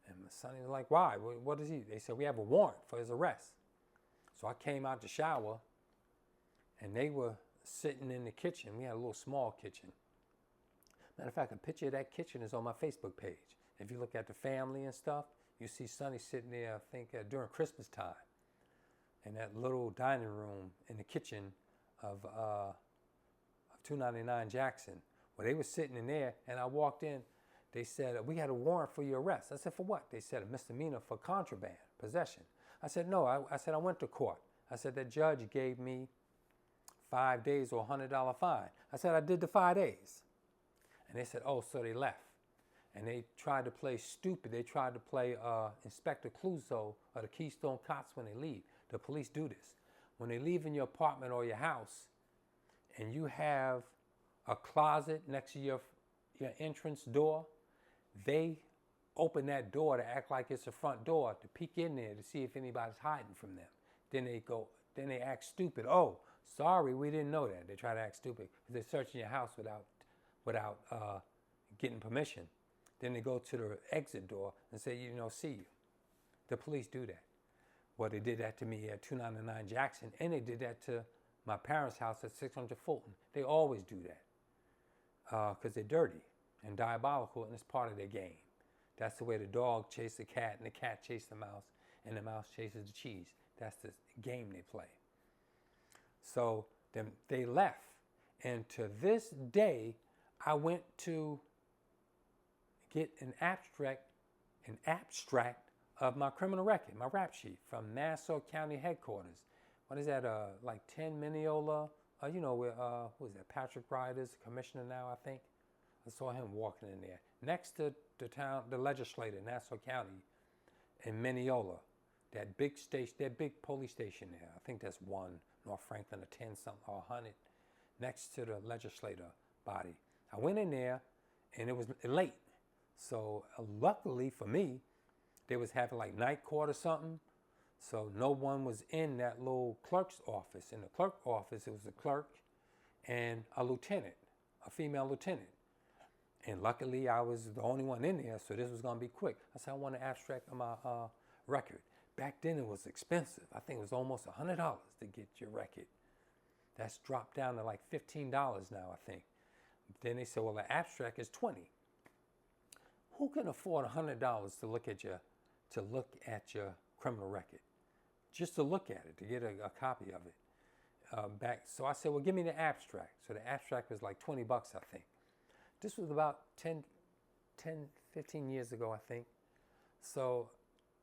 And my Sonny was like, "Why? What is he?" They said, "We have a warrant for his arrest." So I came out the shower, and they were sitting in the kitchen. We had a little small kitchen. Matter of fact, a picture of that kitchen is on my Facebook page. If you look at the family and stuff, you see Sonny sitting there, I think, during Christmas time, in that little dining room in the kitchen of 299 Jackson. Well, they were sitting in there, and I walked in. They said, "We had a warrant for your arrest." I said, "For what?" They said, "A misdemeanor for contraband, possession." I said, "No." I said, "I went to court." I said, "The judge gave me 5 days or $100 fine." I said, "I did the 5 days." And they said, "Oh," so they left. And they tried to play stupid. They tried to play Inspector Clouseau or the Keystone Cops when they leave. The police do this. When they leave in your apartment or your house, and you have a closet next to your entrance door, they open that door to act like it's the front door to peek in there to see if anybody's hiding from them. Then they act stupid. "Oh, sorry, we didn't know that." They try to act stupid because they're searching your house without getting permission. Then they go to the exit door and say, "See you." The police do that. Well, they did that to me at 299 Jackson, and they did that to my parents' house at 600 Fulton. They always do that because they're dirty and diabolical, and it's part of their game. That's the way the dog chases the cat, and the cat chases the mouse, and the mouse chases the cheese. That's the game they play. So then they left, and to this day, I went to get an abstract of my criminal record, my rap sheet from Nassau County headquarters. What is that? Like 10 Mineola? Where who is that? Patrick Ryder's commissioner now, I think. I saw him walking in there next to the legislator, Nassau County, in Mineola. That big station, that big police station there. I think that's 1 North Franklin, or 10 something or 100, next to the legislator body. I went in there, and it was late. So luckily for me, they was having like night court or something. So no one was in that little clerk's office. In the clerk office, it was a clerk and a lieutenant, a female lieutenant. And luckily, I was the only one in there, so this was going to be quick. I said, "I want an abstract of my record." Back then, it was expensive. I think it was almost $100 to get your record. That's dropped down to like $15 now, I think. Then they said, "Well, the abstract is $20. Who can afford $100 to look at your criminal record? Just to look at it, to get a copy of it. So I said, "Well, give me the abstract." So the abstract was like $20, I think. This was about 10, 15 years ago, I think. So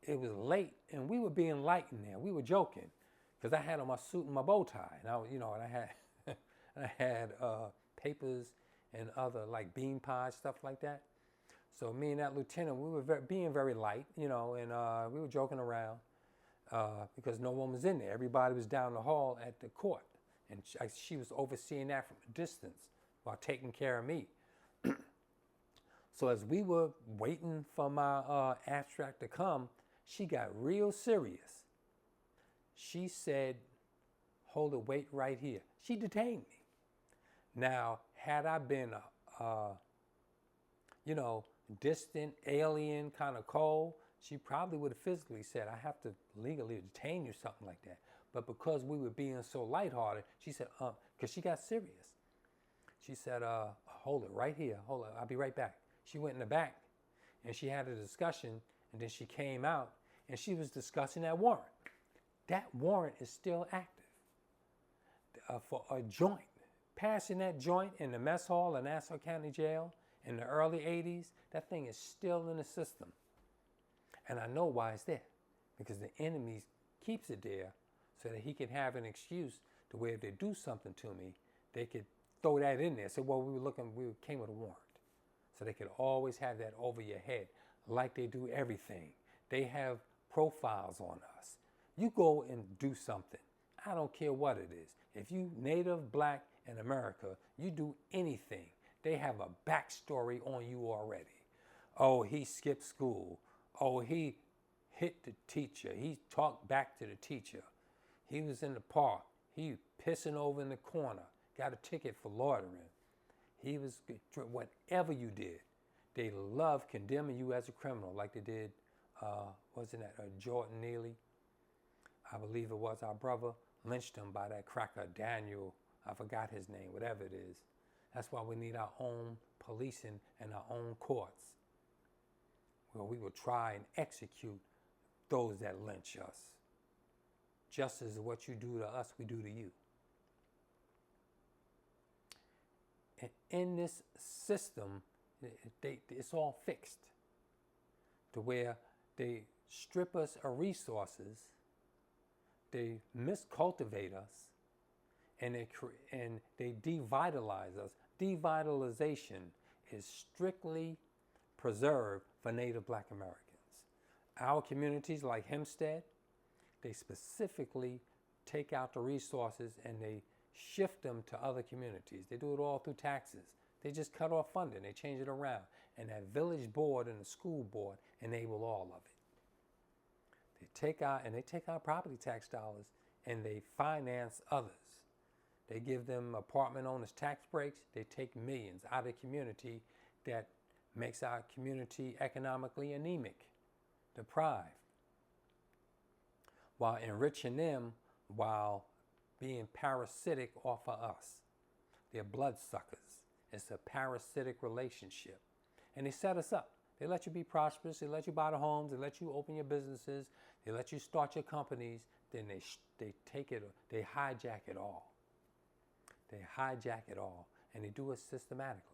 it was late, and we were being light in there. We were joking, because I had on my suit and my bow tie, and and I had I had papers and other like bean pies, stuff like that. So me and that lieutenant, we were being very light, and we were joking around because no one was in there. Everybody was down the hall at the court, and she was overseeing that from a distance while taking care of me. So as we were waiting for my abstract to come, she got real serious. She said, "Hold it, wait right here." She detained me. Now, had I been distant, alien, kind of cold, she probably would have physically said, "I have to legally detain you," something like that. But because we were being so lighthearted, she said, because she got serious. She said, "Hold it right here. Hold it. I'll be right back." She went in the back and she had a discussion, and then she came out and she was discussing that warrant. That warrant is still active for a joint. Passing that joint in the mess hall in Nassau County Jail in the early 80s, that thing is still in the system. And I know why it's there, because the enemy keeps it there so that he can have an excuse to where if they do something to me, they could throw that in there. So, well, we came with a warrant. So they could always have that over your head, like they do everything. They have profiles on us. You go and do something. I don't care what it is. If you Native, Black, in America, you do anything, they have a backstory on you already. Oh, he skipped school. Oh, he hit the teacher. He talked back to the teacher. He was in the park. He pissing over in the corner. Got a ticket for loitering. He was, whatever you did, they love condemning you as a criminal, like they did, wasn't that Jordan Neely? I believe it was. Our brother lynched him by that cracker, Daniel. I forgot his name, whatever it is. That's why we need our own policing and our own courts, where we will try and execute those that lynch us. Justice is what you do to us, we do to you. And in this system, it's all fixed to where they strip us of resources, they miscultivate us, and they devitalize us. Devitalization is strictly preserved for Native Black Americans. Our communities like Hemsptead, they specifically take out the resources and they shift them to other communities. They do it all through taxes. They just cut off funding, they change it around. And that village board and the school board enable all of it. They take our property tax dollars and they finance others. They give them apartment owners tax breaks. They take millions out of the community that makes our community economically anemic, deprived, while enriching them while being parasitic off of us. They're bloodsuckers. It's a parasitic relationship. And they set us up. They let you be prosperous. They let you buy the homes. They let you open your businesses. They let you start your companies. Then they take it, they hijack it all. They hijack it all, and they do it systematically.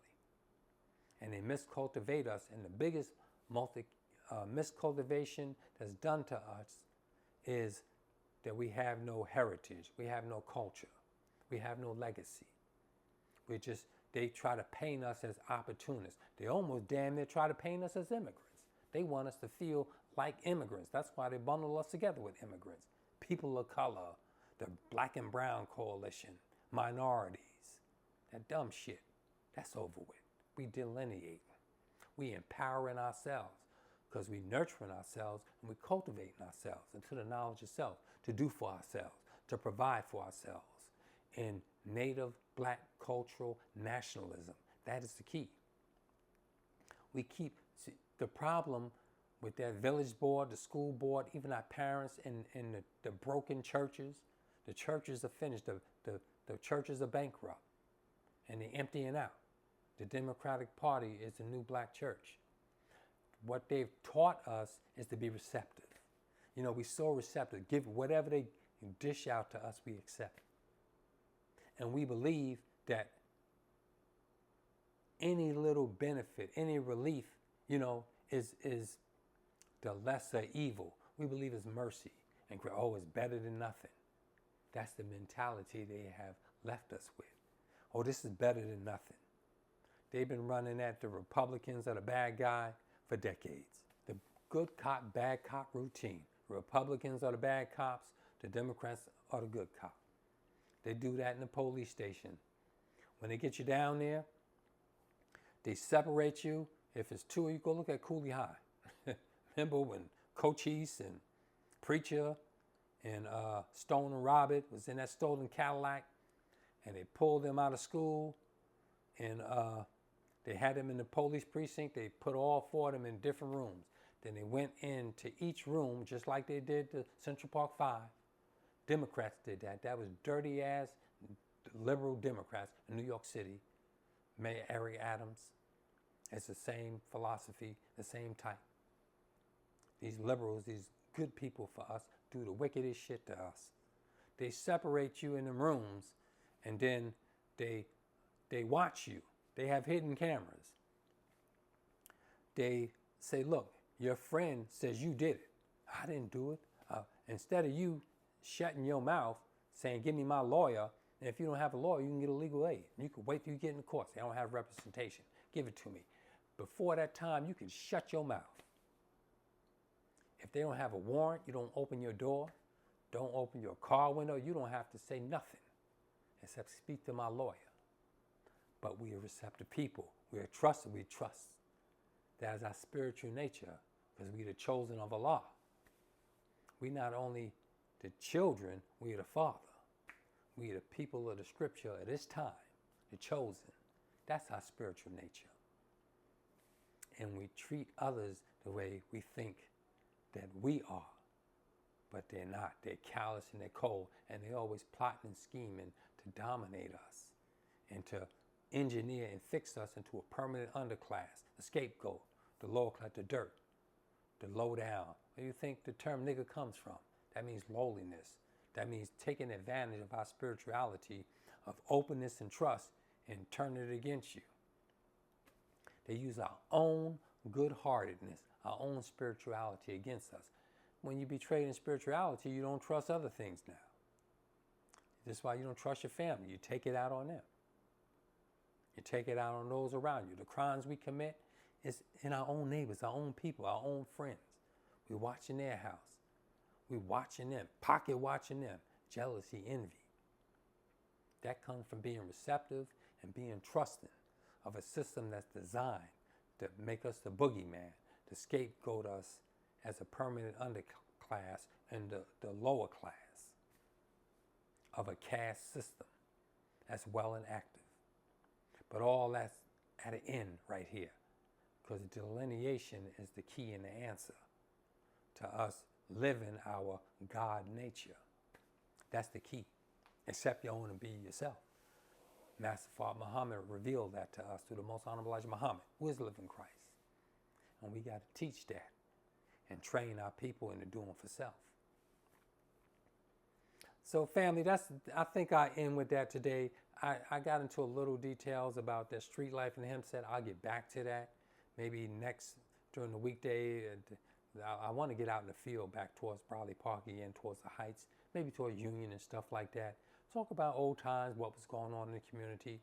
And they miscultivate us, and the biggest miscultivation that's done to us is that we have no heritage, we have no culture, we have no legacy. They try to paint us as opportunists. They almost damn near try to paint us as immigrants. They want us to feel like immigrants. That's why they bundle us together with immigrants. People of color, the Black and Brown Coalition, minorities, that dumb shit, that's over with. We delineate, we empowering ourselves because we nurturing ourselves and we cultivating ourselves into the knowledge of self, to do for ourselves, to provide for ourselves in Native Black cultural nationalism. That is the key. The problem with that village board, the school board, even our parents and the broken churches. The churches are finished. The churches are bankrupt and they're emptying out. The Democratic Party is the new black church. What they've taught us is to be receptive. We're so receptive. Give whatever they dish out to us, we accept. And we believe that any little benefit, any relief, is the lesser evil. We believe it's mercy. And oh, it's better than nothing. That's the mentality they have left us with. Oh, this is better than nothing. They've been running at the Republicans are the bad guy for decades. The good cop, bad cop routine. Republicans are the bad cops. The Democrats are the good cop. They do that in the police station. When they get you down there, they separate you. If it's two, you go look at Cooley High. Remember when Cochise and Preacher and Stone and Robert was in that stolen Cadillac, and they pulled them out of school, and they had them in the police precinct. They put all four of them in different rooms. Then they went into each room, just like they did the Central Park Five. Democrats did that. That was dirty-ass liberal Democrats in New York City. Mayor Eric Adams. It's the same philosophy, the same type. These liberals, these good people for us, do the wickedest shit to us. They separate you in the rooms, and then they watch you. They have hidden cameras. They say, look, your friend says you did it. I didn't do it. Instead of you shutting your mouth, saying, give me my lawyer, and if you don't have a lawyer, you can get a legal aid. You can wait till you get in the court. Say, I don't have representation. Give it to me. Before that time, you can shut your mouth. If they don't have a warrant, you don't open your door, don't open your car window, you don't have to say nothing except speak to my lawyer. But we are receptive people. We are trusted. We trust. That is our spiritual nature because we are the chosen of Allah. We not only the children, we are the Father. We are the people of the Scripture at this time, the chosen. That's our spiritual nature. And we treat others the way we think that we are, but they're not. They're callous and they're cold, and they're always plotting and scheming to dominate us and to engineer and fix us into a permanent underclass, the scapegoat, the lower class, the dirt, the low down. Where do you think the term nigger comes from? That means lowliness. That means taking advantage of our spirituality, of openness and trust, and turning it against you. They use our own good-heartedness, our own spirituality against us. When you betray in spirituality, you don't trust other things now. That's why you don't trust your family. You take it out on them. You take it out on those around you. The crimes we commit is in our own neighbors, our own people, our own friends. We're watching their house. We're watching them, pocket watching them. Jealousy, envy. That comes from being receptive and being trusting of a system that's designed to make us the boogeyman, to scapegoat us as a permanent underclass and the lower class of a caste system that's well and active. But all that's at an end right here, because delineation is the key and the answer to us living our God nature. That's the key. Accept your own and be yourself. Master Father Muhammad revealed that to us through the Most Honorable Elijah Muhammad, who is living Christ. And we got to teach that and train our people into doing for self. So family, I think I end with that today. I got into a little details about the street life in Hempstead. I'll get back to that maybe during the weekday. I want to get out in the field back towards Bradley Park again, towards the Heights, maybe towards Union and stuff like that. Talk about old times, what was going on in the community,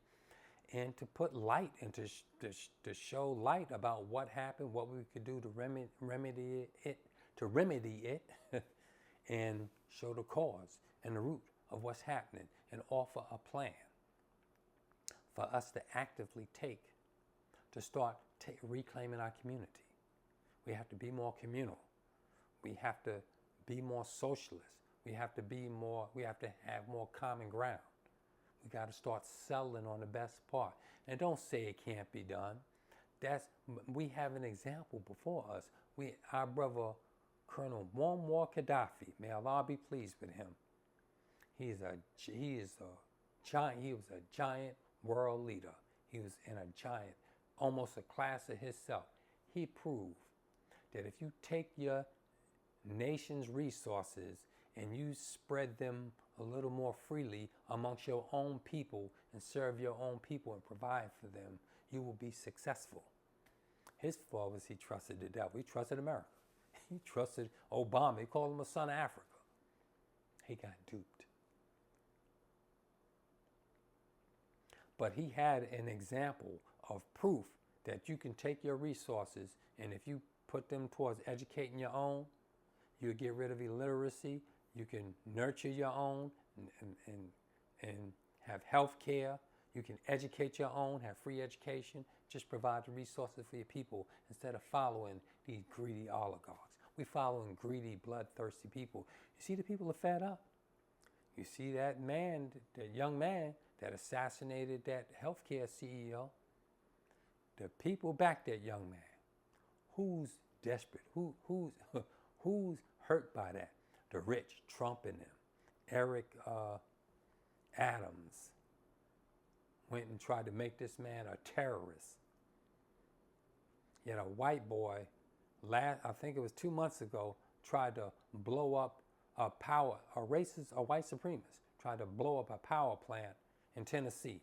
and to put light and to show light about what happened, what we could do to remedy it, and show the cause and the root of what's happening, and offer a plan for us to actively take to start reclaiming our community. We have to be more communal. We have to be more socialist. We have to have more common ground. We got to start settling on the best part. And don't say it can't be done. We have an example before us. Our brother, Colonel Muammar Gaddafi, may Allah be pleased with him. He was a giant world leader. He was in a giant, almost a class of himself. He proved that if you take your nation's resources and you spread them a little more freely amongst your own people and serve your own people and provide for them, you will be successful. His fault was he trusted the devil. He trusted America. He trusted Obama. He called him a son of Africa. He got duped. But he had an example of proof that you can take your resources, and if you put them towards educating your own, you'll get rid of illiteracy. You can nurture your own and have health care. You can educate your own, have free education. Just provide the resources for your people instead of following these greedy oligarchs. We're following greedy, bloodthirsty people. You see, the people are fed up. You see that man, that young man that assassinated that healthcare CEO. The people back that young man. Who's desperate? Who's hurt by that? The rich, Trump and them. Eric Adams went and tried to make this man a terrorist. Yet a white boy, I think it was 2 months ago, tried to blow up a white supremacist, tried to blow up a power plant in Tennessee.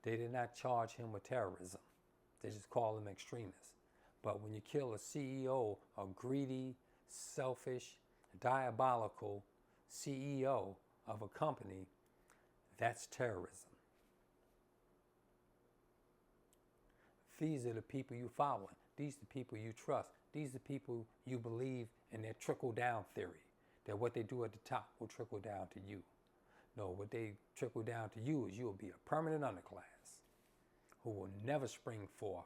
They did not charge him with terrorism. They just call him extremist. But when you kill a CEO, a greedy, selfish, diabolical CEO of a company, that's terrorism. These are the people you follow. These are the people you trust. These are the people you believe in their trickle-down theory, that what they do at the top will trickle down to you. No, what they trickle down to you is you will be a permanent underclass who will never spring forth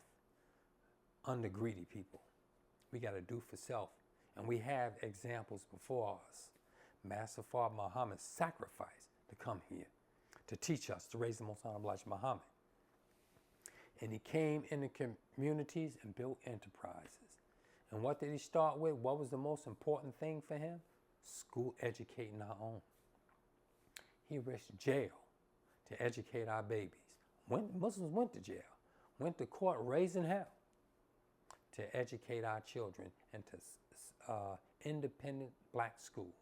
under greedy people. We got to do for self. And we have examples before us. Master Father Muhammad sacrificed to come here, to teach us, to raise the Most Honorable Elijah Muhammad. And he came into communities and built enterprises. And what did he start with? What was the most important thing for him? School educating our own. He risked jail to educate our babies. Muslims went to jail, went to court raising hell to educate our children into independent black schools.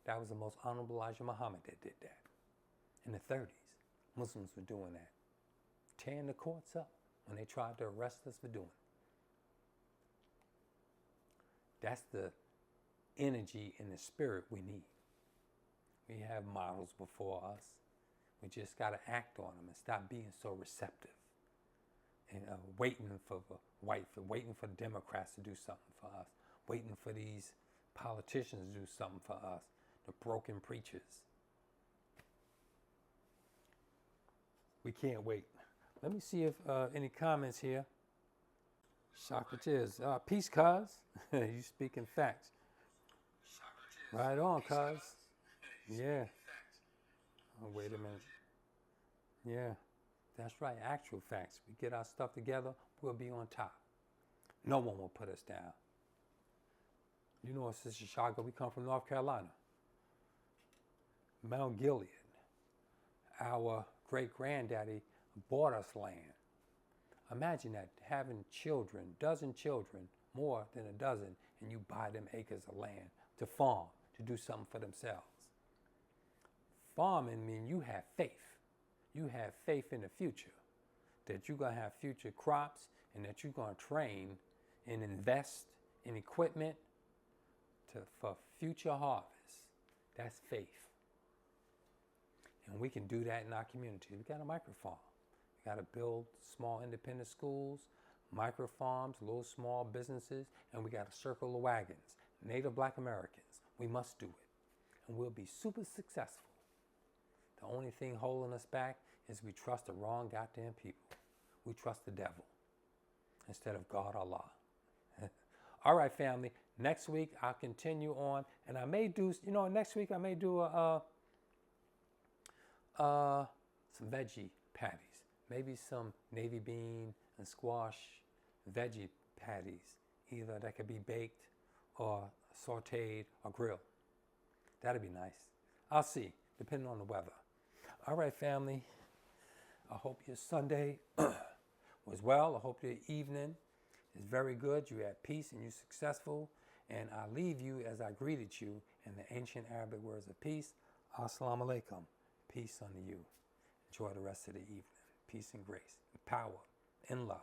That was the Most Honorable Elijah Muhammad that did that. In the 30s, Muslims were doing that, tearing the courts up when they tried to arrest us for doing it. That's the energy and the spirit we need. We have models before us. We just got to act on them and stop being so receptive and waiting for the Democrats to do something for us, waiting for these politicians to do something for us, the broken preachers. We can't wait. Let me see if any comments here. Socrates, peace, cuz. You speaking facts. Right on, cuz. Yeah. Oh, wait a minute. Yeah, that's right. Actual facts. We get our stuff together, we'll be on top. No one will put us down. You know, it's Chicago. We come from North Carolina. Mount Gilead. Our great-granddaddy bought us land. Imagine that, having children, dozen children, more than a dozen, and you buy them acres of land to farm, to do something for themselves. Farming means you have faith. You have faith in the future, that you're going to have future crops and that you're going to train and invest in equipment for future harvest. That's faith. And we can do that in our community. We got a microfarm. We got to build small independent schools, microfarms, little small businesses, and we got to circle the wagons. Native Black Americans, we must do it. And we'll be super successful. The only thing holding us back is we trust the wrong goddamn people. We trust the devil instead of God Allah. All right, family. Next week, I'll continue on. And I may do, next week I may do some veggie patties. Maybe some navy bean and squash veggie patties. Either that could be baked or sauteed or grilled. That'd be nice. I'll see, depending on the weather. All right, family. I hope your Sunday was well. I hope your evening is very good. You had peace and you're successful. And I leave you as I greeted you in the ancient Arabic words of peace. Assalamu alaikum. Peace unto you. Enjoy the rest of the evening. Peace and grace, and power, and love.